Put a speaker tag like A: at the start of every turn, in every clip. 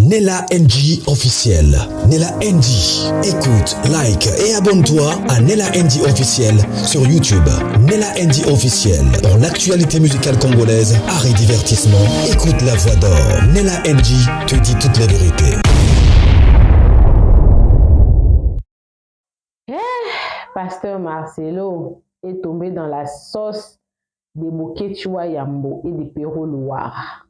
A: Nella NG officiel. Nella NG. Écoute, like et abonne-toi à Nella NG officiel sur YouTube. Nella NG officiel. Pour l'actualité musicale congolaise, art et divertissement, écoute la voix d'or. Nella NG te dit toute la vérité.
B: Pasteur Marcelo est tombé dans la sauce des Boketua Yambo et des Perro Loire.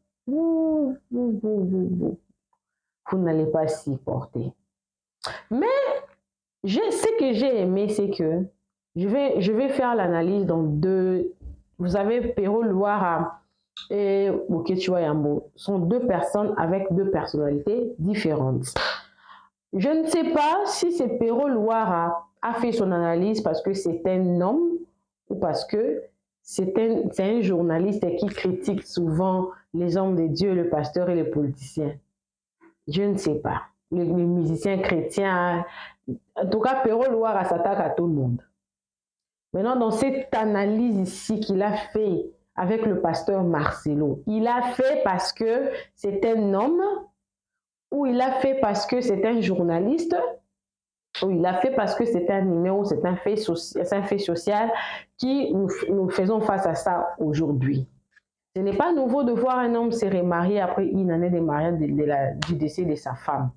B: Vous n'allez pas s'y porter. Mais ce que j'ai aimé, c'est que je vais faire l'analyse dans deux. Vous savez, Perro Loire et Boketua Yambo sont deux personnes avec deux personnalités différentes. Je ne sais pas si c'est Perro Loire a fait son analyse parce que c'est un homme ou parce que c'est un journaliste qui critique souvent les hommes de Dieu, le pasteur et les politiciens. Je ne sais pas. Les musiciens chrétiens, en tout cas, Perro Loire s'attaque à tout le monde. Maintenant, dans cette analyse ici qu'il a fait avec le pasteur Marcelo, il a fait parce que c'est un homme, ou il a fait parce que c'est un journaliste, ou il a fait parce que c'est un numéro, c'est un fait social qui nous faisons face à ça aujourd'hui. Ce n'est pas nouveau de voir un homme se remarier après une année de mariage du décès de sa femme.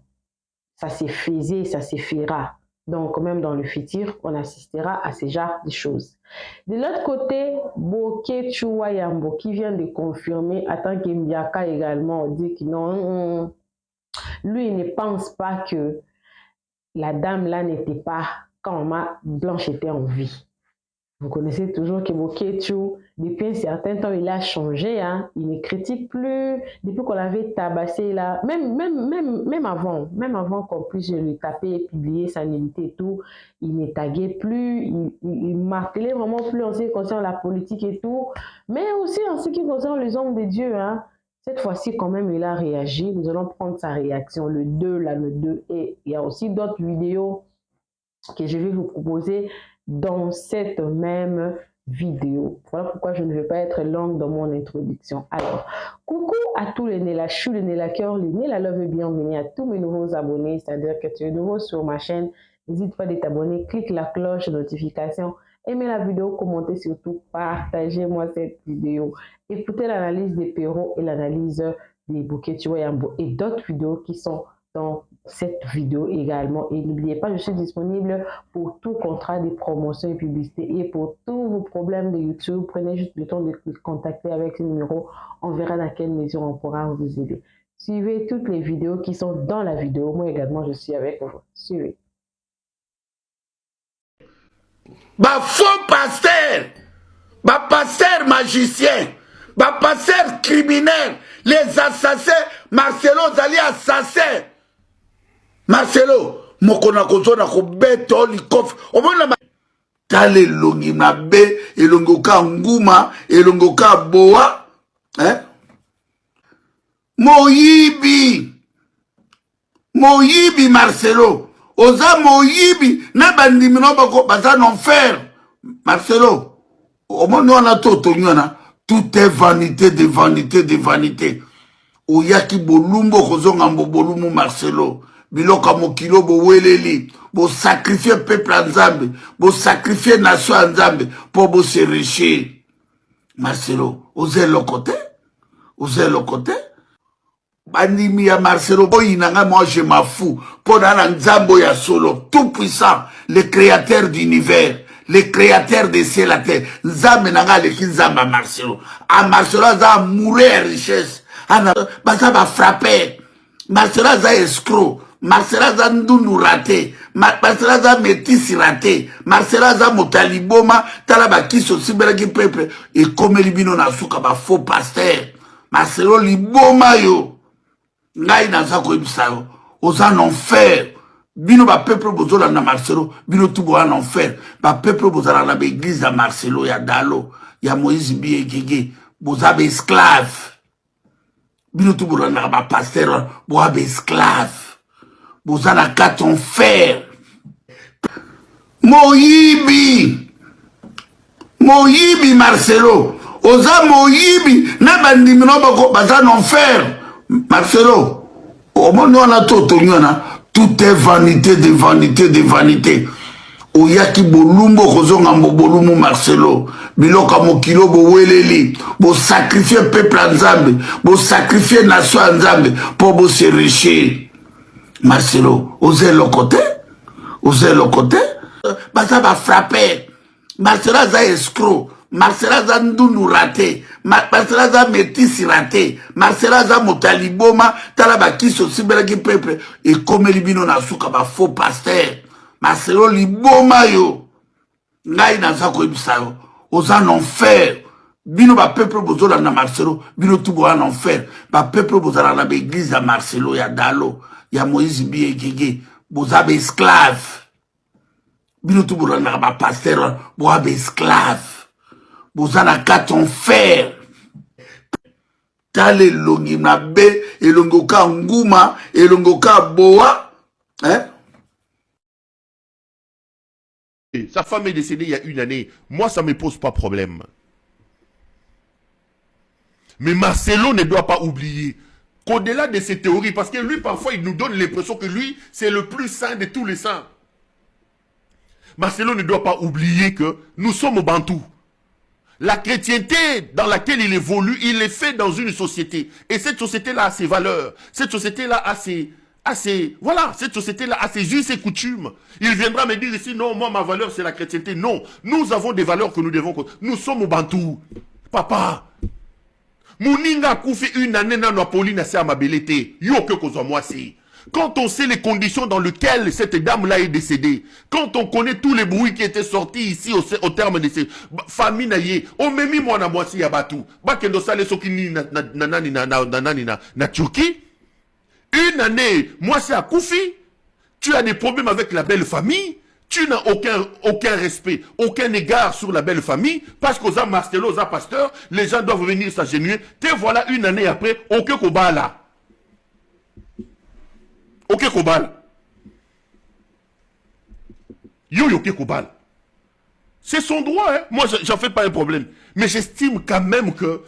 B: Ça s'est faisait, ça se fera. Donc, même dans le futur, on assistera à ce genre de choses. De l'autre côté, Boketua Yambo, qui vient de confirmer, en tant que Mbiaka également, dit que non, lui, il ne pense pas que la dame là n'était pas quand Blanche était en vie. Vous connaissez toujours que Boketua, depuis un certain temps, il a changé. Hein? Il ne critique plus. Depuis qu'on l'avait tabassé là, même avant qu'on puisse lui taper, publier sa nullité et tout, il ne taguait plus. Il martelait vraiment plus en ce qui concerne la politique et tout. Mais aussi en ce qui concerne les hommes de Dieu. Hein? Cette fois-ci, quand même, il a réagi. Nous allons prendre sa réaction. Le 2. Et il y a aussi d'autres vidéos que je vais vous proposer dans cette même vidéo. Voilà pourquoi je ne vais pas être longue dans mon introduction. Alors, coucou à tous les Nella Chou, les Nella Cœur, les Nella Love et bienvenue à tous mes nouveaux abonnés. C'est-à-dire que tu es nouveau sur ma chaîne, n'hésite pas de t'abonner, clique la cloche de notification, aimez la vidéo, commentez surtout, partagez-moi cette vidéo. Écoutez l'analyse des Perro et l'analyse des Boketua Yambo et d'autres vidéos qui sont dans cette vidéo également. Et n'oubliez pas, je suis disponible pour tout contrat de promotion et publicité et pour tous vos problèmes de YouTube. Prenez juste le temps de contacter avec le numéro. On verra dans quelle mesure on pourra vous aider. Suivez toutes les vidéos qui sont dans la vidéo. Moi également, je suis avec vous. Suivez.
C: Faux pasteur, pasteur magicien, pasteur criminel, les assassins, Marcelo Zali assassin. Marcelo, mokona kozona ko beto likof. Omona tale longi na be, elongoka nguma, elongoka boa, Moyibi Marcelo. Oza moyibi na bandimi no bako baza en enfer. Marcelo, omona wana toto nyona, tout est vanité de vanité de vanité. Oyaki bolumbo kozonga mbobolumu Marcelo. Biloka mokilo bo weleli, bo sacrifier peuple à Nzambe, bo sacrifier nation à Nzambe pour bo se richer. Marcelo, osez le côté? Bandimi ya Marcelo, boyinanga moi je m'en fous. Pour dans Nzambo ya solo, tout puissant, le créateur d'univers, le créateur de ciel la terre. Nzambe nanga le Nzamba Marcelo. A Marcelo za mourir richesse. Ana baza ba frapper. Marcelo za escroc. Marcelo za ndundu raté. Marcelo za métis raté. Marcelo za motaliboma. Tala ba kiso sibera ki peuple. Et comme libino na suka ba faux pasteur. Marcelo liboma yo. Ngai na za ko ibsayo. Aux en enfer. Bino ba peuple bozola na Marcelo. Bino tubo en enfer. Ba peuple bozola na église à Marcelo ya Dalo. Ya Moïse Bié Gégé. Bozabe esclave. Bino tubo na ba pasteur. Bozabe esclave. Bozana kat enfer. Moyibi Marcelo. Oza moyibi na bandimi no bako baza en enfer. Marcelo, omoni wana to tonyona tout est vanité de vanité de vanité. Oyaki bolumbo kozonga bolumu Marcelo biloka mokilo bo weleli bo sacrifier peuple nzambe bo sacrifier nation nzambe pour bo se richer. Marcelo osez le côté baza ba frapper Marcelo za escroc Marcelo za ndundu raté Marcelo za métis raté Marcelo za motaliboma tala ba kiso sibelaki peuple et comme libino na suka ba faux pasteur Marcelo liboma yo ngai naza koyebisa yo oza en enfer bino ba peuple bozola na Marcelo bino tubo en enfer ba peuple bozala na église ya Marcelo ya Dalo ya Moïse Biegege boza ba esclave bino tubo na ba pasteur boza ba esclave boza na kati enfer tale longi na be elongoka nguma elongoka boa hein.
D: Sa femme est décédée il y a une année. Moi, ça ne me pose pas problème. Mais Marcelo ne doit pas oublier qu'au-delà de ces théories, parce que lui, parfois, il nous donne l'impression que lui, c'est le plus saint de tous les saints. Marcelo ne doit pas oublier que nous sommes au Bantou. La chrétienté dans laquelle il évolue, il est fait dans une société. Et cette société-là a ses valeurs. Cette société-là a ses... voilà, cette société-là a ses us et coutumes. Il viendra me dire ici, non, moi, ma valeur, c'est la chrétienté. Non, nous avons des valeurs que nous devons... Nous sommes au Bantou. Papa, Mouninga Koufi une année dans la Pauline à Mabelete. Yo que cause moi si. Quand on sait les conditions dans lesquelles cette dame-là est décédée, quand on connaît tous les bruits qui étaient sortis ici au terme de ces familles naïe, on m'a mis moi na moi si yabatou. Bakendo sale sokini na Turquie. Une année, moi c'est à Koufi, tu as des problèmes avec la belle famille, tu n'as aucun respect, aucun égard sur la belle famille, parce qu'aux Marcelo, aux pasteurs, les gens doivent venir s'agenouiller. Te voilà une année après, aucun Kobala. Aucun Kobala. Yo Kobala. C'est son droit, hein. Moi j'en fais pas un problème. Mais j'estime quand même que,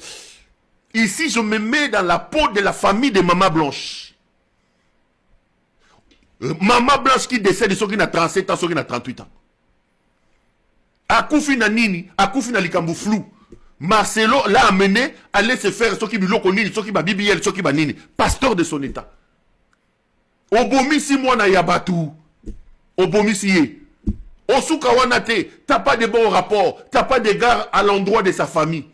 D: ici je me mets dans la peau de la famille de Maman Blanche. Maman Blanche qui décède, ceux qui n'a 37 ans, ceux qui n'a 38 ans. Akoufi na nini, Akoufi na likambu flou. Marcelo l'a amené à aller se faire ceux qui biloko nini, ceux qui ba bibiel, ceux qui ba nini. Pasteur de son état. Obomisi mwana yabatu. Obomisi ye. Osuka wanate, t'as pas de bon rapport, t'as pas d'égard à l'endroit de sa famille.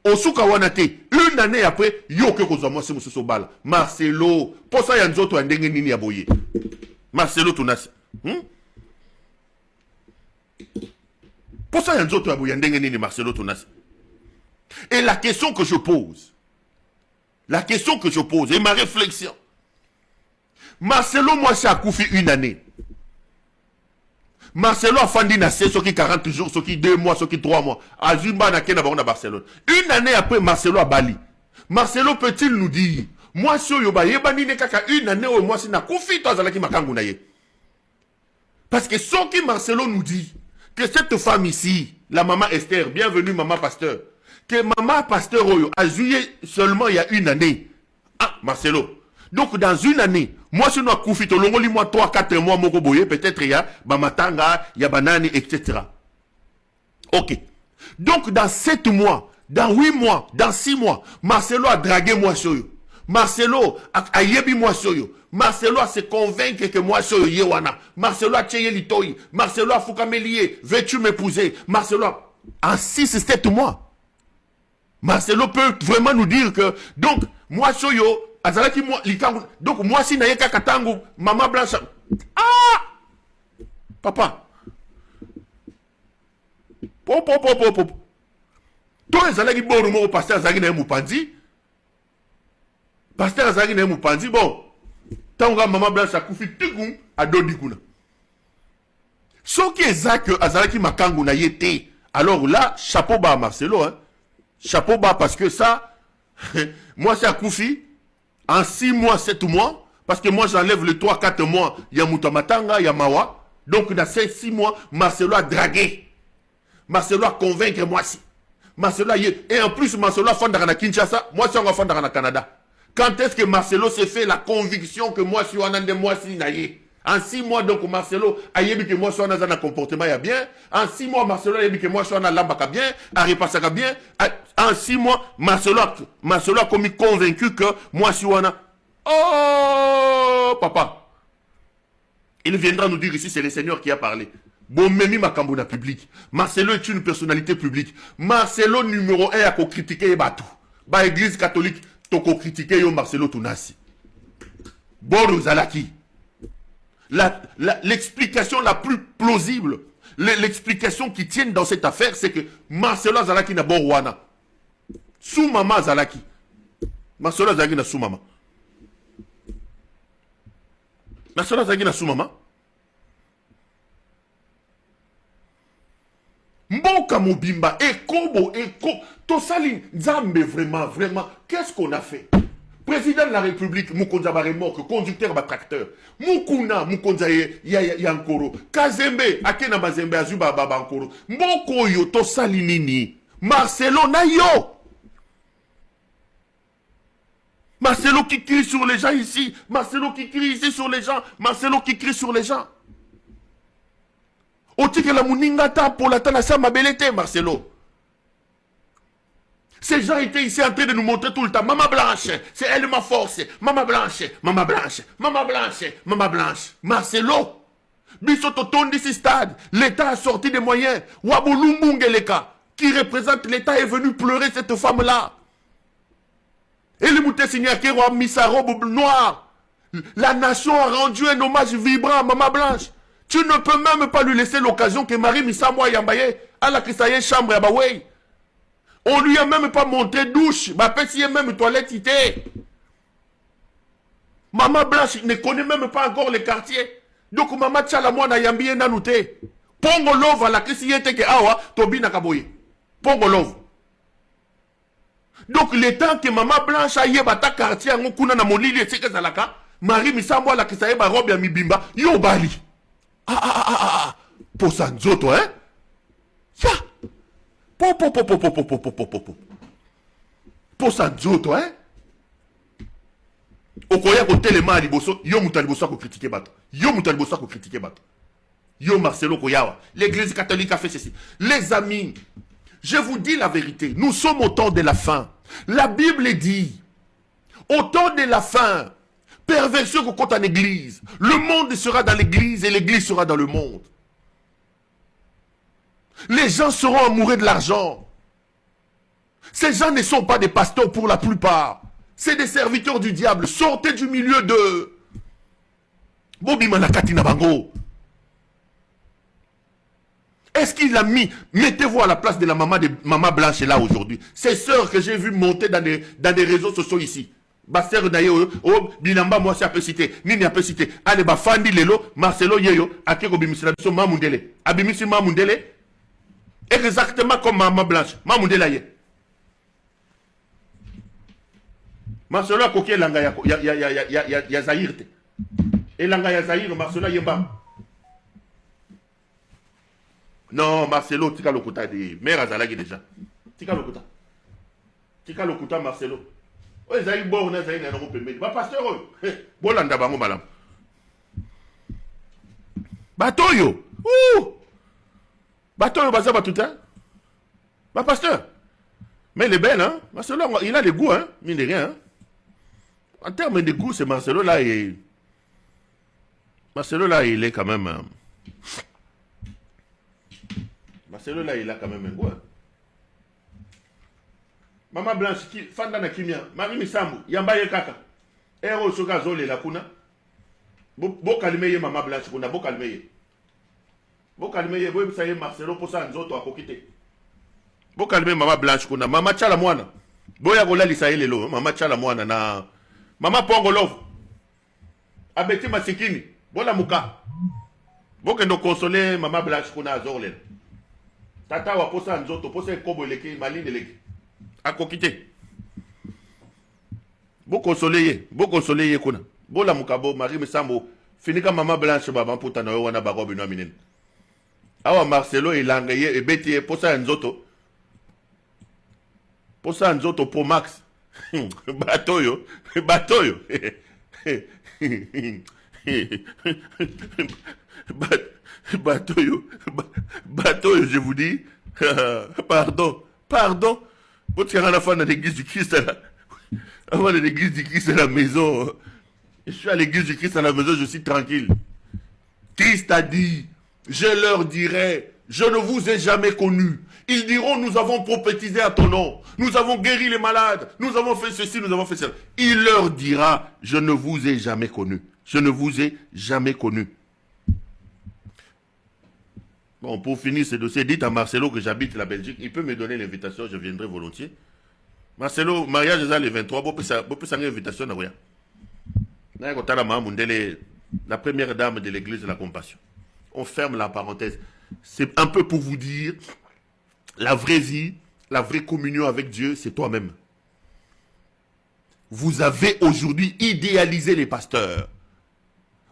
D: Osuka wanate, une année après, yo ke kozamo se mususo bala. Marcelo, pour ça yanzoto andenge nini yaboye. Marcelo tunasi. Pour ça yanzoto yaboye andenge nini Marcelo tunasi. Et la question que je pose, et ma réflexion, Marcelo, moi, c'est à Koufi une année. Marcelo a fandi na ce qui 40 jours, ce qui 2 mois, ce qui 3 mois. À Zumba na Kena à Barcelone. Une année après, Marcelo a Bali. Marcelo peut-il nous dire, moi, si yoba yeba ni kaka une année ou moi, si na Koufi, toi, zalaki makangu na ye. Parce que ce qui Marcelo nous dit, que cette femme ici, la maman Esther, bienvenue maman pasteur, que maman pasteur a joué seulement il y a une année. Ah, Marcelo. Donc, dans une année, moi, si nous avons Koufi, moi, 3-4 mois, peut-être il y a Bamatanga, il y a Banani, etc. Ok. Donc, dans 7 mois, dans 8 mois, dans 6 mois, Marcelo a dragué moi sur eux. Marcelo a yebi moi sur eux. Marcelo a se convaincre que moi sur Yewana. Marcelo a tcheye litoyi. Marcelo a foukamelié. Veux-tu m'épouser? Marcelo a... En 6-7 mois. Marcelo peut vraiment nous dire que... Donc, moi sur eux, azalaki moi likangu donc moi si naye kaka tangu maman Blanche ah papa pop to ezalaki boru mo pasteur azalaki na mupanzi pasteur azalaki na mupanzi bon tanga maman Blanche akufi tigum adodi kuna soki ezaka azalaki makangu na yete alors là chapeau bas Marcelo hein chapeau bas parce que ça moi c'est akufi en 6 mois, 7 mois, parce que moi j'enlève les 3-4 mois, il y a Moutamatanga, il y a Mawa. Donc dans ces 6 mois, Marcelo a dragué. Marcelo a convaincu moi si. Marcelo a... Et en plus, Marcelo a fondé à Kinshasa, moi je suis en fondé à Canada. Quand est-ce que Marcelo s'est fait la conviction que moi, je suis un de moi, si naïe? En 6 mois, donc, Marcelo a dit que moi, je suis un comportement bien. En 6 mois, Marcelo a dit que moi, je suis un lambaka bien, a repassé bien. En 6 mois, Marcelo a commis convaincu que moi, je suis un... Oh, papa. Il viendra nous dire ici, c'est le Seigneur qui a parlé. Bon, Memi Makambona public. Marcelo est une personnalité publique. Marcelo numéro 1 a critiqué Batou. Ba église catholique, toko critiqué yo Marcelo Tounasi. Bon, Zalaki. L'explication la plus plausible, l'explication qui tient dans cette affaire, c'est que Marcelo Zalaki n'a bon Rwanda. Sous maman Zalaki. Marcelo Zalaki n'a sous maman. Marcelo Zalaki n'a sous maman. Mboka Mobimba, Ekobo, Tosali, Nzambe, vraiment, qu'est-ce qu'on a fait? Président de la République, Mukonza Baremok, conducteur de tracteur. Mukuna, Mukonza Yankoro. Kazembe, Akena Bazembe, Azuba Babankoro. Mboko yo, Tosali Nini. Marcelo Nayo. Marcelo qui crie sur les gens ici. Marcelo qui crie ici sur les gens. Marcelo qui crie sur les gens. Otike la Muningata pour la Tanasa Mabelete, Marcelo. Ces gens étaient ici en train de nous montrer tout le temps. Maman Blanche, c'est elle ma force. Maman Blanche, Maman Blanche, Maman Blanche, Maman Blanche. Marcelo, Bissoto Tondi si stade. L'État a sorti des moyens. Wabulumbungeleka, qui représente l'État, est venu pleurer cette femme-là. Et le Mouté Signaki a mis sa robe noire. La nation a rendu un hommage vibrant à Maman Blanche. Tu ne peux même pas lui laisser l'occasion que Marie Missamoa Yambaye à la Christaye chambre à Bawei. On lui a même pas montré douche. Bah, si même toilette était. Maman Blanche ne connaît même pas encore les quartiers. Donc, Maman Tchalamwa na Yambiye Nanouté. Pongo love à la Christaye que awa, Tobi Nakaboye. Pongo love. Donc, le temps que Maman Blanche a yé bata quartier, on kuna na molili et seke zalaka, Marie Missamoa la Christaye ba robe ya mibimba, yo bali. Pour ça, nzoto, hein? Ya! Pour ça, nzoto, hein? Okoya ko telema liboso, yo muta liboso ko critiquer bato. Yo muta liboso ko critiquer bato. Yo Marcelo Koyawa. L'église catholique a fait ceci. Les amis, je vous dis la vérité. Nous sommes au temps de la fin. La Bible dit, au temps de la fin, perversion qu'on compte en église. Le monde sera dans l'église et l'église sera dans le monde. Les gens seront amoureux de l'argent. Ces gens ne sont pas des pasteurs pour la plupart. C'est des serviteurs du diable. Sortez du milieu de Bobi Manakati Nabango. Est-ce qu'il a mis, mettez-vous à la place de la maman Blanche là aujourd'hui. Ces sœurs que j'ai vues monter dans des réseaux sociaux ici. Baster Nayo, Bilamba, moi, c'est à peu citer. Nini a peu citer. Allez, Fandi Lelo, Marcelo Yeyo, Akeko Bimisla, Mamundele. Abimisi Mamundele. Exactement comme Maman Blanche. Mamundela Ye. Marcelo a coqué Langa ya Zahirte. Et Langa ya Zahir, Marcelo Yemba. Non, Marcelo, tika lokuta de mère Azalagi déjà. Tika lokuta. Tika lokuta Marcelo. Oui, Zahir Borna, Zahir n'a pas permis. Bah, pasteur, Bolanda Bango Malam. Batoyo. Ouh! Batoyo Baza Batuta. Bah, pasteur. Mais il est belle, hein? Marcelo, il a des goûts, hein? Mine de rien, hein? En termes de goût, c'est Marcelo là, et. Marcelo là, il est quand même. Marcelo là, il a quand même un goût. Hein? Maman Blanche, Fanda na Kimia, Marie Misambu, Yambaye Kaka, Ero Soka Zole la Kuna, Bokalmeye Maman Blanche, Kuna, Bokalmeye. Bokalmeye, vous savez, Marcelo, pour ça, nous autres, à Kokite. Bokalmeye Maman Blanche, Kuna, Maman Tchala Moana, Boya Gola Lisaye Lelo, Maman Tchala Moana, na Maman Pongolov, Abeti Masikini, Bola Muka, Bokendo consoler Maman Blanche, Kuna, Zorle. Tata wa posa nzoto, posa kobo leki, maline leki. A kokite. Bo consoleye kuna. Bo la mukabo, Marie Misambo, finika Maman Blanche baba puta na wana barobi no aminen. Awa Marcelo ilangaye e beti posa nzoto. Posa nzoto po Max. Batoyo. Batoyo. Batoyo. Batoyo, je vous dis. Pardon. Pardon. Votre frère à la fin de l'église du Christ, là. Avant l'église du Christ à la maison. Je suis à l'église du Christ à la maison, je suis tranquille. Christ a dit, je leur dirai, je ne vous ai jamais connu. Ils diront, nous avons prophétisé à ton nom. Nous avons guéri les malades. Nous avons fait ceci, nous avons fait cela. Il leur dira, je ne vous ai jamais connu. Je ne vous ai jamais connu. Bon, pour finir ce dossier, dites à Marcelo que j'habite la Belgique. Il peut me donner l'invitation, je viendrai volontiers. Marcelo, mariage est le 23, vous pouvez une invitation à rien. La première dame de l'église de la compassion. On ferme la parenthèse. C'est un peu pour vous dire, la vraie vie, la vraie communion avec Dieu, c'est toi-même. Vous avez aujourd'hui idéalisé les pasteurs.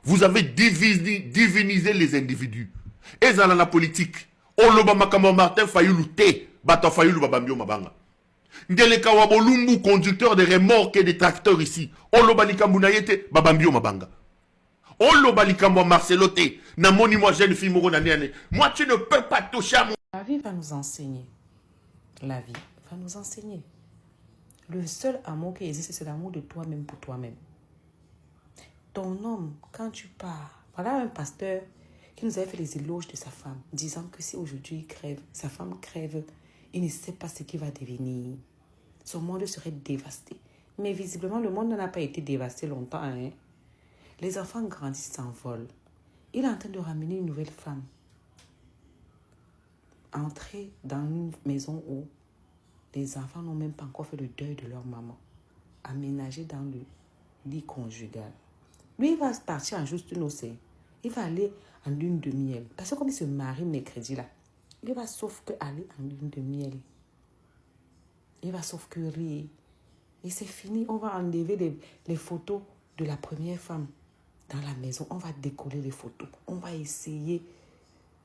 D: Vous avez divinisé les individus. Et dans la politique, on le bama Martin Fayulu te, bato Fayulu babambio mabanga. Ndeleka wabolumbu, conducteur de remorques et des tracteurs ici. On le balika munayete, babambio mabanga. On le balika Marcelo te, namoni moi jeune fille moro nane. Moi tu ne peux pas toucher à mon.
E: La vie va nous enseigner. La vie va nous enseigner. Le seul amour qui existe, c'est l'amour de toi-même pour toi-même. Ton homme, quand tu pars, voilà un pasteur qui nous avait fait les éloges de sa femme, disant que si aujourd'hui il crève, sa femme crève, il ne sait pas ce qu'il va devenir. Son monde serait dévasté. Mais visiblement, le monde n'a pas été dévasté longtemps. Hein? Les enfants grandissent, s'envolent. Il est en train de ramener une nouvelle femme. Entrer dans une maison où les enfants n'ont même pas encore fait le deuil de leur maman. Aménager dans le lit conjugal. Lui, il va partir en juste noces. Il va aller en lune de miel. Parce que comme il se marie mercredi là, il va sauf que aller en lune de miel. Il va sauf que rire. Et c'est fini. On va enlever les photos de la première femme dans la maison. On va décoller les photos. On va essayer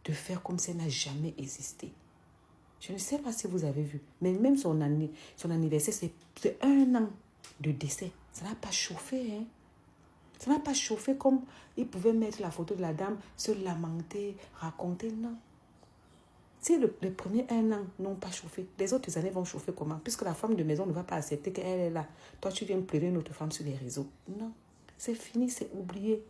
E: de faire comme si elle n'a jamais existé. Je ne sais pas si vous avez vu, mais même son anniversaire, c'est 1 an de décès. Ça n'a pas chauffé, hein. Ça n'a pas chauffé comme il pouvait mettre la photo de la dame, se lamenter, raconter, non. Si les premiers 1 an n'ont pas chauffé, les autres années vont chauffer comment? Puisque la femme de maison ne va pas accepter qu'elle est là. Toi, tu viens pleurer une autre femme sur les réseaux. Non, c'est fini, c'est oublié.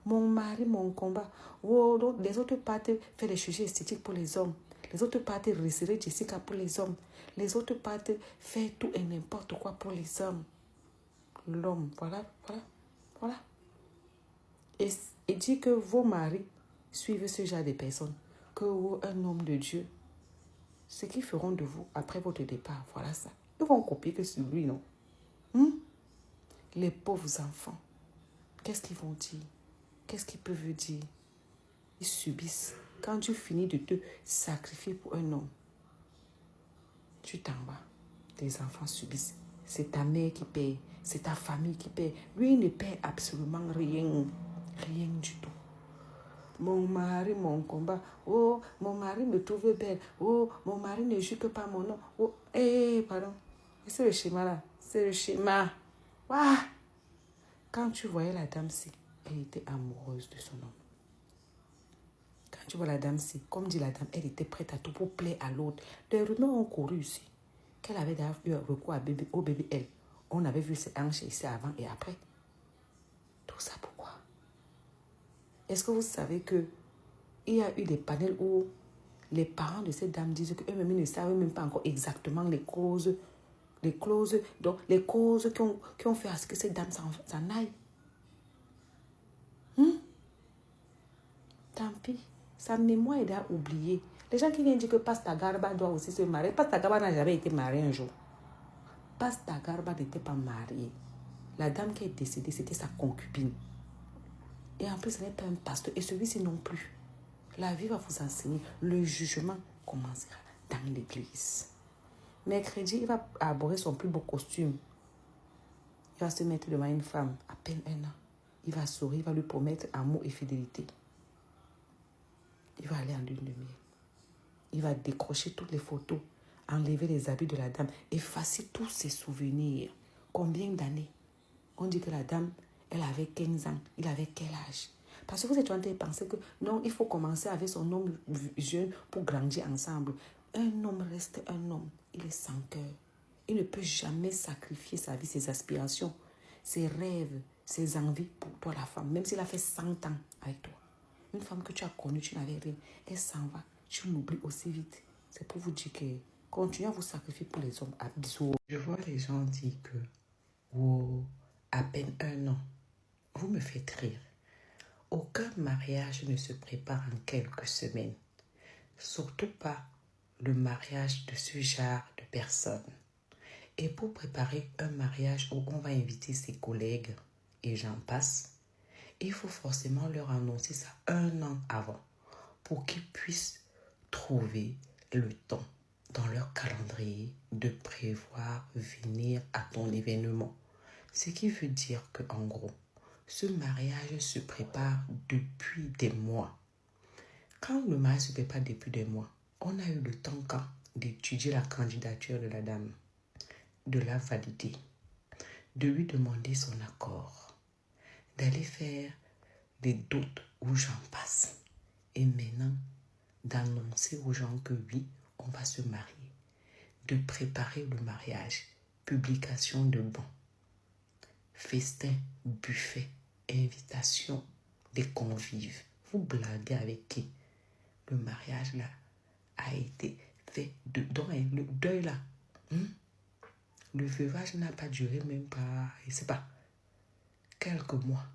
E: Mon mari, mon combat. Oh, les autres partent faire des chirurgies esthétiques pour les hommes. Les autres partent resserrer Jessica pour les hommes. Les autres partent faire tout et n'importe quoi pour les hommes. L'homme, voilà. Et dit que vos maris suivent ce genre de personnes. Que vous, un homme de Dieu, ce qu'ils feront de vous après votre départ, voilà ça. Ils vont copier que sur lui, non? Les pauvres enfants, qu'est-ce qu'ils vont dire? Qu'est-ce qu'ils peuvent dire? Ils subissent. Quand tu finis de te sacrifier pour un homme, tu t'en vas. Tes enfants subissent. C'est ta mère qui paye. C'est ta famille qui paye. Lui, il ne paye absolument rien. Rien du tout. Mon mari, mon combat. Oh, mon mari me trouve belle. Oh, mon mari ne joue que pas mon nom. Oh, pardon. C'est le schéma là. C'est le schéma. Waouh! Quand tu voyais la dame-ci, elle était amoureuse de son homme. Quand tu vois la dame-ci, comme dit la dame, elle était prête à tout pour plaire à l'autre. Les rumeurs ont couru ici. Qu'elle avait d'ailleurs eu recours au bébé elle. On avait vu ses hanches ici avant et après. Tout ça pourquoi? Est-ce que vous savez qu'il y a eu des panels où les parents de cette dame disent qu'eux-mêmes ne savent même pas encore exactement les causes qui ont fait à ce que cette dame s'en aille. Tant pis. Sa mémoire est déjà oubliée. Les gens qui viennent dire que Pasta Garba doit aussi se marier. Pasta Garba n'a jamais été marié un jour. Pasta Garba n'était pas marié. La dame qui est décédée, c'était sa concubine. Et en plus, ce n'est pas un pasteur. Et celui-ci non plus. La vie va vous enseigner. Le jugement commencera dans l'église. Mercredi, il va arborer son plus beau costume. Il va se mettre devant une femme, à peine 1 an. Il va sourire, il va lui promettre amour et fidélité. Il va aller en lune de miel. Il va décrocher toutes les photos, enlever les habits de la dame, effacer tous ses souvenirs. combien d'années? On dit que la dame, elle avait 15 ans. Il avait quel âge? Parce que vous êtes en train de penser que non, il faut commencer avec son homme jeune pour grandir ensemble. Un homme reste un homme. Il est sans cœur. Il ne peut jamais sacrifier sa vie, ses aspirations, ses rêves, ses envies pour toi, la femme. Même s'il a fait 100 ans avec toi. Une femme que tu as connue, tu n'avais rien. Elle s'en va. Tu l'oublies aussi vite. C'est pour vous dire que continuez à vous sacrifier pour les hommes. À bisous. Je vois les gens dire que oh, à peine 1 an. Vous me faites rire. Aucun mariage ne se prépare en quelques semaines. Surtout pas le mariage de ce genre de personnes. Et pour préparer un mariage où on va inviter ses collègues et j'en passe, il faut forcément leur annoncer ça 1 an avant pour qu'ils puissent trouver le temps dans leur calendrier de prévoir venir à ton événement. Ce qui veut dire qu'en gros, ce mariage se prépare depuis des mois. Quand le mariage se prépare depuis des mois, on a eu le temps quand d'étudier la candidature de la dame, de la valider, de lui demander son accord, d'aller faire des dots où j'en passe. Et maintenant, d'annoncer aux gens que oui, on va se marier, de préparer le mariage, publication de bons, festin, buffet, invitation des convives. Vous blaguez avec qui? Le mariage là a été fait dans le deuil là. Le veuvage n'a pas duré même pas, je sais pas, quelques mois.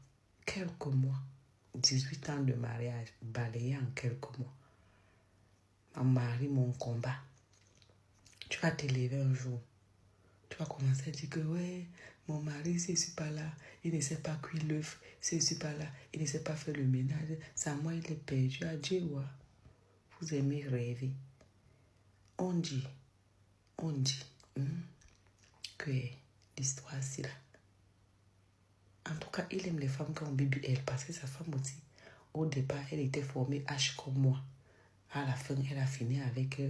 E: 18 ans de mariage, balayé en quelques mois. Mon mari, mon combat. Tu vas te lever un jour. Tu vas commencer à dire que ouais, mon mari, si je ne suis pas là, il ne sait pas cuire l'œuf. Si je ne suis pas là, il ne sait pas faire le ménage. C'est à moi, il est perdu. Adieu, ouais. Vous aimez rêver. On dit que l'histoire, c'est là. En tout cas, il aime les femmes qui ont BBL parce que sa femme aussi, au départ, elle était formée H comme moi. À la fin, elle a fini avec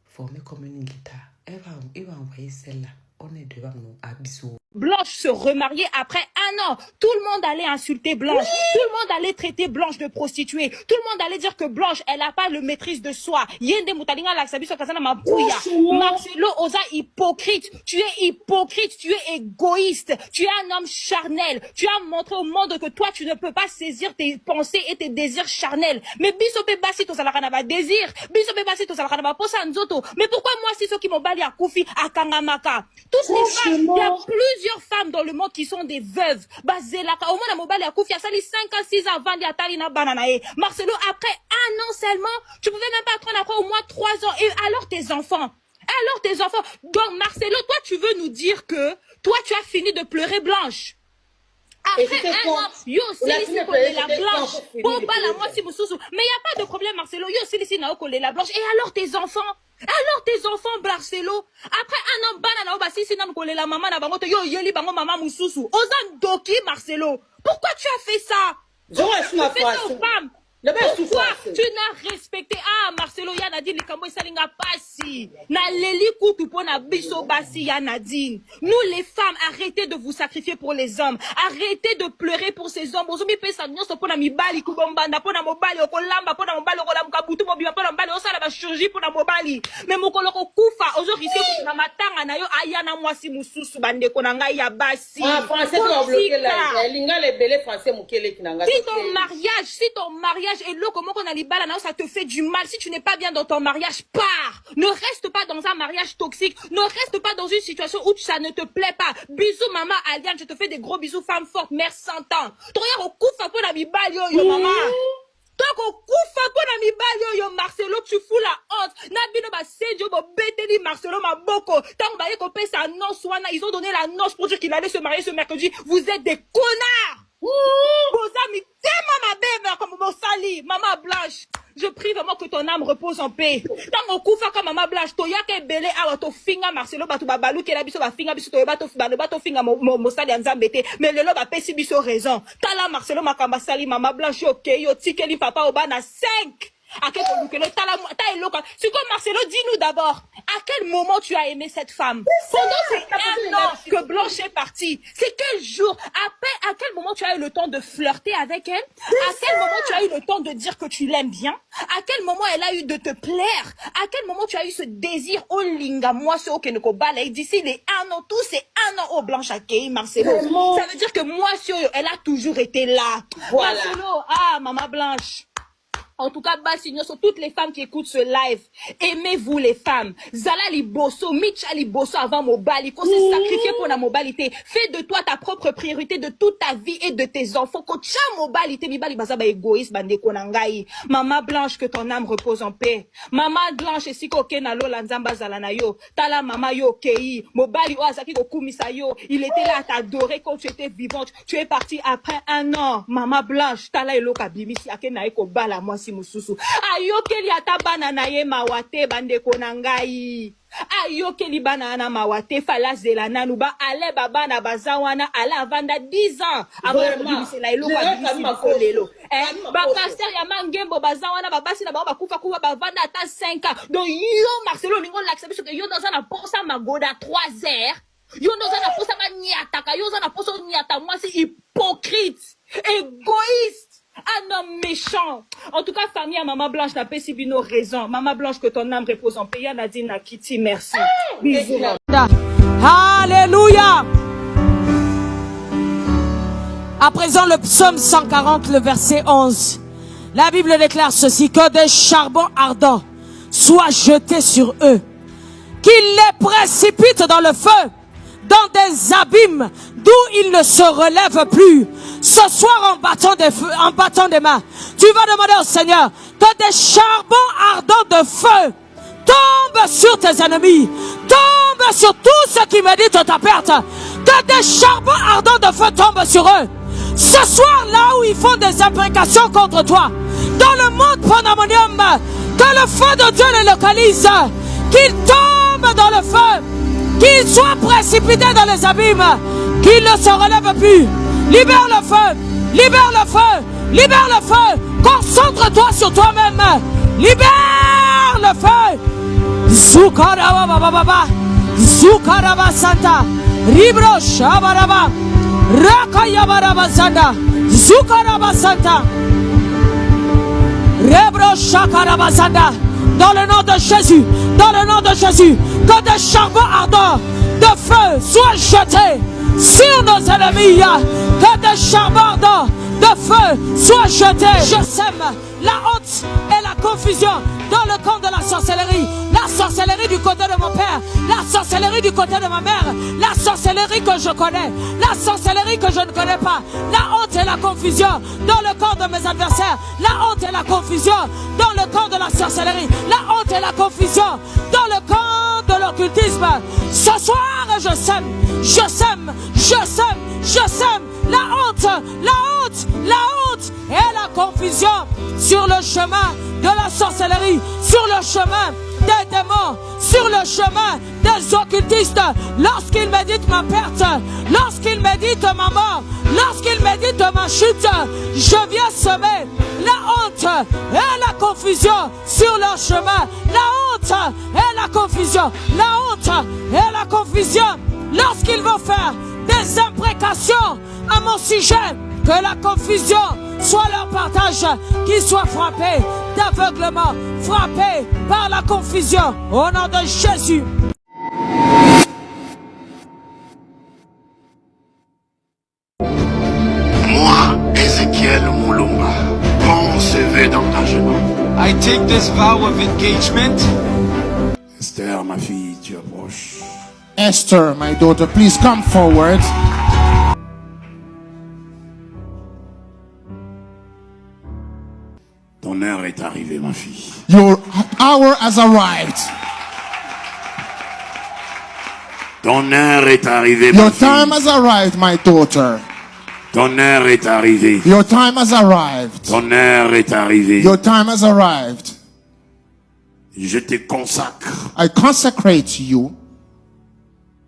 E: formée comme une guitare. Il va envoyer celle-là. On est devant nous. À bisous.
F: Blanche se remarier après 1 an. Tout le monde allait insulter Blanche. Tout le monde allait traiter Blanche de prostituée. Tout le monde allait dire que Blanche, elle n'a pas le maîtrise de soi. Yende mutalinga la sabiso kasana mabouya. Marcelo Oza hypocrite. Tu es hypocrite. Tu es égoïste. Tu es un homme charnel. Tu as montré au monde que toi, tu ne peux pas saisir tes pensées et tes désirs charnels. Mais bisope basi to salakana ba désir. Bisope basi to salakana ba posa nzoto. Mais pourquoi moi, si ceux qui m'ont bali à Koufi, à Kangamaka? Toutes les femmes, il y a plusieurs femmes dans le monde qui sont des veuves. Bazelaka, au moins à Mobali à Koufi, à Sali 5 ans, 6 ans, Vandi à Talina Bananae. Marcelo, après 1 an seulement, tu pouvais même pas attendre après au moins 3 ans. Et alors tes enfants? Donc Marcelo, toi tu veux nous dire que toi tu as fini de pleurer Blanche? Après 1 an, yo aussi la Blanche. Bon, bah la moi si vous sous. Mais il n'y a pas de problème Marcelo. Yo aussi n'a collé la Blanche. Et alors tes enfants? Marcelo, après 1 an, banana obasi si nan collé la maman na bango yo yeli bango maman mususu. Ozan doki Marcelo. Pourquoi tu as fait ça? Tu fais ça aux femmes. Pourquoi tu n'as respecté? Ah, Marcelo, Yanadine, les Kambo Salinga Passi. Na leli kutu po na biso basi Yanadine. Nous, les femmes, arrêtez de vous sacrifier pour les hommes. Arrêtez de pleurer pour ces hommes. Ozumi pesa nyonso po na mibali kubombanda po na mobali okolamba po na mobali okolamuka butu mobiba po na mobali osala ba chirurgie po na mobali. Mais mokolo kufa ozo risque na matanga na yo ayana mwasi mususu bandeko na ngai ya basi.
G: Ah, français va bloquer là. Linga les belé français mukele kinanga.
F: Si ton mariage et l'eau comment on a les balles, ça te fait du mal. Si tu n'es pas bien dans ton mariage, pars. Ne reste pas dans un mariage toxique. Ne reste pas dans une situation où ça ne te plaît pas. Bisous maman Aliane, je te fais des gros bisous femme forte, mère 100 ans. Toi au koufa pour la mibali yo maman. Toi au koufa pour la mibali yo Marcelo, tu fous la honte. Nabino ba sedio bo beteli Marcelo maboko. Tant ba yeko pesa annonce wana, ils ont donné l'annonce pour dire qu'il allait se marier ce mercredi. Vous êtes des connards. Vos amis, ma belle, comme mon sali, maman Blanche. Je prie vraiment que ton âme repose en paix. Tant qu'on koufa comme maman Blanche, to yake belé awa to finga Marcelo batu babalou kela biso ba finga biso to bato finga mo sali anzambete. Mais le lo ba pesi biso raison. Tala Marcelo makamba sali maman Blanche yo ke yo tikeli papa oba na 5. C'est comme Marcelo, dis-nous d'abord, à quel moment tu as aimé cette femme? Pendant ces 1 an que Blanche est partie, c'est quel jour? À quel moment tu as eu le temps de flirter avec elle? À quel moment tu as eu le temps de dire que tu l'aimes bien? À quel moment elle a eu de te plaire? À quel moment tu as eu ce désir? Oh linga, moi c'est ok, d'ici les 1 an, tout c'est 1 an, oh Blanche Akei, Marcelo. Ça veut dire que moi, elle a toujours été là. Voilà. Marcelo, ah, maman Blanche. En tout cas, Bassigno, sur toutes les femmes qui écoutent ce live, aimez-vous les femmes. Zala Liboso, Micha Liboso avant Mobali, qu'on s'est sacrifié pour la mobilité. Fais de toi ta propre priorité de toute ta vie et de tes enfants. Kocha mobilité, Mibali Bazaba égoïste, bande konangai. Maman Blanche, que ton âme repose en paix. Maman Blanche, si koke na lo lanzamba zalanayo. Tala mama yo kei. Mobali oazaki kokumisa yo. Il était là à t'adorer quand tu étais vivante. Tu es parti après 1 an. Maman Blanche, tala elo kabimisi ake na eko bala moi. Mususu ayokeli ata banana ye mawate bandeko na ngai ayokeli banana mawate fala zela nanu ba ale baba na bazawana ala vanda 10 ans avant de la elo kwa lelo ba pasteur ya mangembo bazawana babasi na ba bakufa kufa ba vanda ata 5 ans donc yo Marcelo lingo l'accepte que yo dans un posa magoda 3 heures yo dans un posa maniata yo dans un posa niata moi c'est hypocrite égoïste. Un homme méchant. En tout cas, famille à Maman Blanche n'a pas si bien raison. Maman Blanche, que ton âme repose en paix. Nadine Nakiti, merci. Bisous.
H: Alléluia. À présent, le psaume 140, le verset 11. La Bible déclare ceci, que des charbons ardents soient jetés sur eux, qu'ils les précipitent dans le feu, dans des abîmes d'où ils ne se relèvent plus. Ce soir, en battant des mains, tu vas demander au Seigneur que des charbons ardents de feu tombent sur tes ennemis, tombent sur tous ceux qui méditent ta perte, que des charbons ardents de feu tombent sur eux. Ce soir, là où ils font des imprécations contre toi, dans le monde pandémonium, que le feu de Dieu les localise, qu'ils tombent dans le feu, qu'ils soient précipités dans les abîmes, qu'ils ne se relèvent plus. Libère le feu, libère le feu, libère le feu. Concentre-toi sur toi-même. Libère le feu. Zukaraba baba, Zukaraba Santa, Ribro Shabaraba, Rakayabaraba Santa, Zukaraba Santa, Rebro Shakaraba Santa. Dans le nom de Jésus, dans le nom de Jésus, que des charbons ardents de feu soient jetés sur nos ennemis, que des charbons ardents de feu soient jetés. Je sème la honte et la confusion dans le camp de la sorcellerie. La sorcellerie du côté de mon père, la sorcellerie du côté de ma mère, la sorcellerie que je connais, la sorcellerie que je ne connais pas, la honte et la confusion dans le camp de mes adversaires, la honte et la confusion dans le camp de la sorcellerie, la honte et la confusion dans le camp de l'occultisme. Ce soir, je sème, je sème, je sème, je sème la honte, la honte, la honte et la confusion sur le chemin de la sorcellerie, sur le chemin des démons, sur le chemin des occultistes. Lorsqu'ils méditent ma perte, lorsqu'ils méditent ma mort, lorsqu'ils méditent ma chute, je viens semer la honte et la confusion sur leur chemin. La honte et la confusion, la honte et la confusion. Lorsqu'ils vont faire des imprécations à mon sujet, que la confusion soit leur partage, qu'ils soient frappés d'aveuglement, frappés par la confusion, au nom de Jésus.
C: Moi, Ézéchiel Moulumba, prends ce vœu d'engagement.
I: I take this vow of engagement.
C: Esther, ma fille, tu approches.
J: Esther, my daughter, please come forward.
C: Ton heure est arrivée, ma fille.
J: Your hour has arrived.
C: Ton heure est arrivée, ma
J: Your
C: fille.
J: time has arrived, my daughter.
C: Ton heure est arrivée.
J: Your time has arrived.
C: Ton heure est arrivée.
J: Your time has arrived.
C: Je te consacre
J: I consecrate you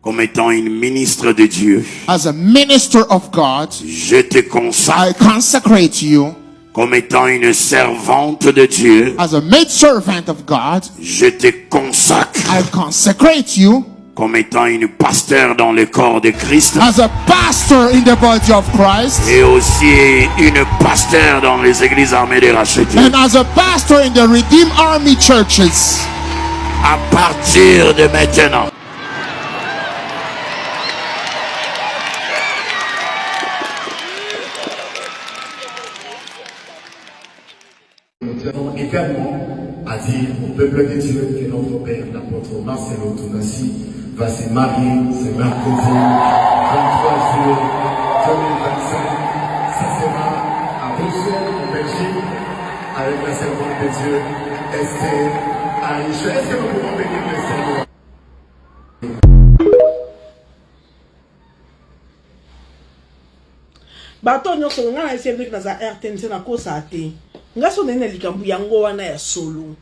C: comme étant une ministre de Dieu.
J: as a minister of God.
C: Je te consacre
J: I consecrate you
C: comme étant une servante de Dieu,
J: as a maidservant of God,
C: je te consacre
J: I consecrate you
C: comme étant une pasteur dans le corps de Christ
J: as a pastor in the body of Christ
C: et aussi une pasteur dans les églises armées de rachetés.
J: and as a pastor in the Redeemed Army churches.
C: À partir de maintenant,
K: nous tenons également à dire au peuple de Dieu que notre père, l'apôtre Marcelo Tounassi, va se marier ce mercredi 23 juillet 2025. Ça sera à Bruxelles, en Belgique, avec la servante de Dieu, Esther Aïcha. Est-ce que nous pouvons bénir le Seigneur?
L: bato nyonso nga na esi ndeki naza RTNC nakosa te nga so nene likambo yango wana ya solo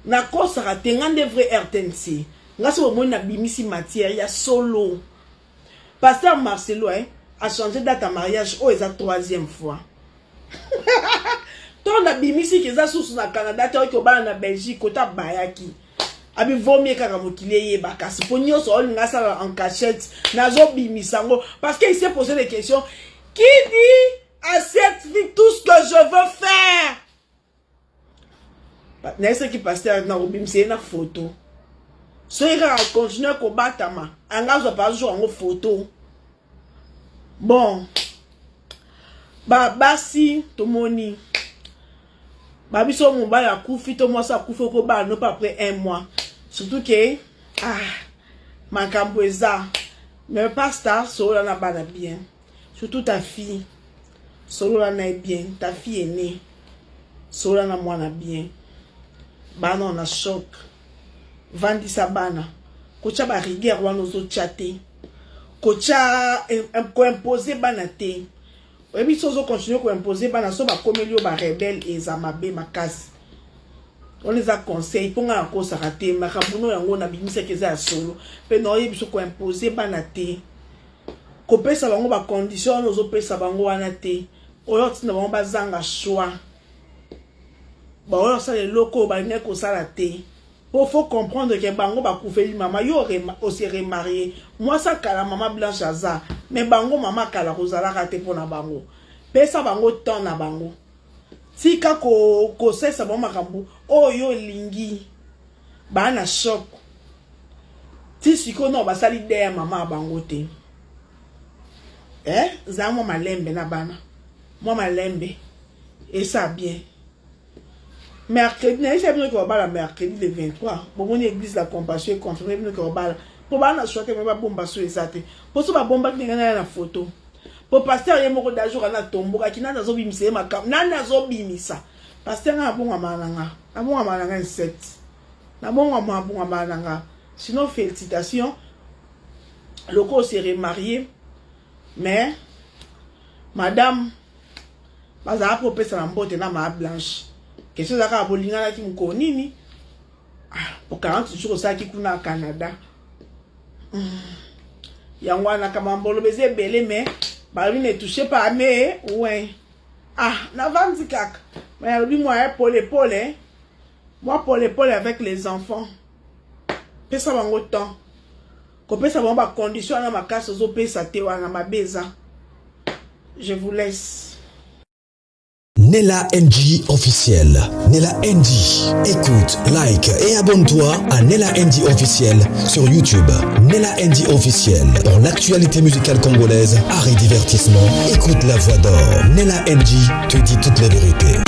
L: nakosaka te nga nde vrai RTNC nga so bomoni nabimisi matière ya solo. Pasteur Marcelo a changé date à mariage oyo eza 3e fois to nabimisi ke eza susu na Canada te oyo kobala na Belgique kota bayaki abi vomi kaka mokili eyeba kasi po nyonso olinga sala en cachette nazobimisa ngo parce qu'il s'est posé des questions. Qui dit à cette fille tout ce que je veux faire? N'est-ce qui passe à une photo? Ce qui va continuer à combattre, on pas jouer en photo. Bon, basi tomoni, babiso mumba ya kufi to moi ça kufi ko ba non pas après 1 mois. Surtout que makambo eza mais pasteur so na bana bien. Surtout ta fille, solo la na bien, ta fille est née, solo la na mwana bien. Bana on a choc, vandi sa bana, kocha ba rigueur wana ozo chatter, kocha ko imposer bana te. Oyebi sozo continuer ko imposer bana so ba komeli ba rebelle et za mabe makasi. On les a conseillé pour nga ko sa raté, makambuno yango na bimisa ke za solo, pe no oyebi so ko imposer bana te. Kopesa bango ba condition ozo pesa bango wana te oyo tina bango bazanga choix ba oyo sa le loko ba ne ko sala te. Faut comprendre que bango ba koufeli mama yo aussi remarié moi ça kala mama Blanche aza mais bango mama kala kozala raté pona bango pesa bango temps na bango tika ko sesa bango makambu oyo lingi ba na choc ti siko no ba sali de mama bango te. Za moi malembe na bana. Moi malembe. Et ça bien. Mercredi, n'a pas bien qu'on va la mercredi le 23. Bon, on église la compassion confirmé bien qu'on va. Pour bana choix que même pas bomba sur les athées. Pour ça ba bomba qui n'a la photo. Pour pasteur y a mon jour na tombo qui n'a zo bimisa ma cam. Na zo bimisa. Pasteur na bon amananga. Na bon amananga 7. Na bon amananga. Sinon félicitations. Le co s'est remarié. Mais, madame, pas à propos de la mbote na ma Blanche. Question d'aka abolinga la ki mkonini. Pour 40 jours ça qui kuna Canada. Yangwana kama mbolo beze belé mais bali ne touché pas mais ouais. Na vandi kaka. Mais lui moi pole hein. Moi pole avec les enfants. Pesa bango temps. Kopesa bomba condition na makasa zo pesa te wana mabeza. Je vous laisse.
A: Nella NG officiel. Nella NG. Écoute, like et abonne-toi à Nella NG officiel sur YouTube. Nella NG officiel. Pour l'actualité musicale congolaise, art et divertissement, écoute la voix d'or. Nella NG te dit toutes les vérités.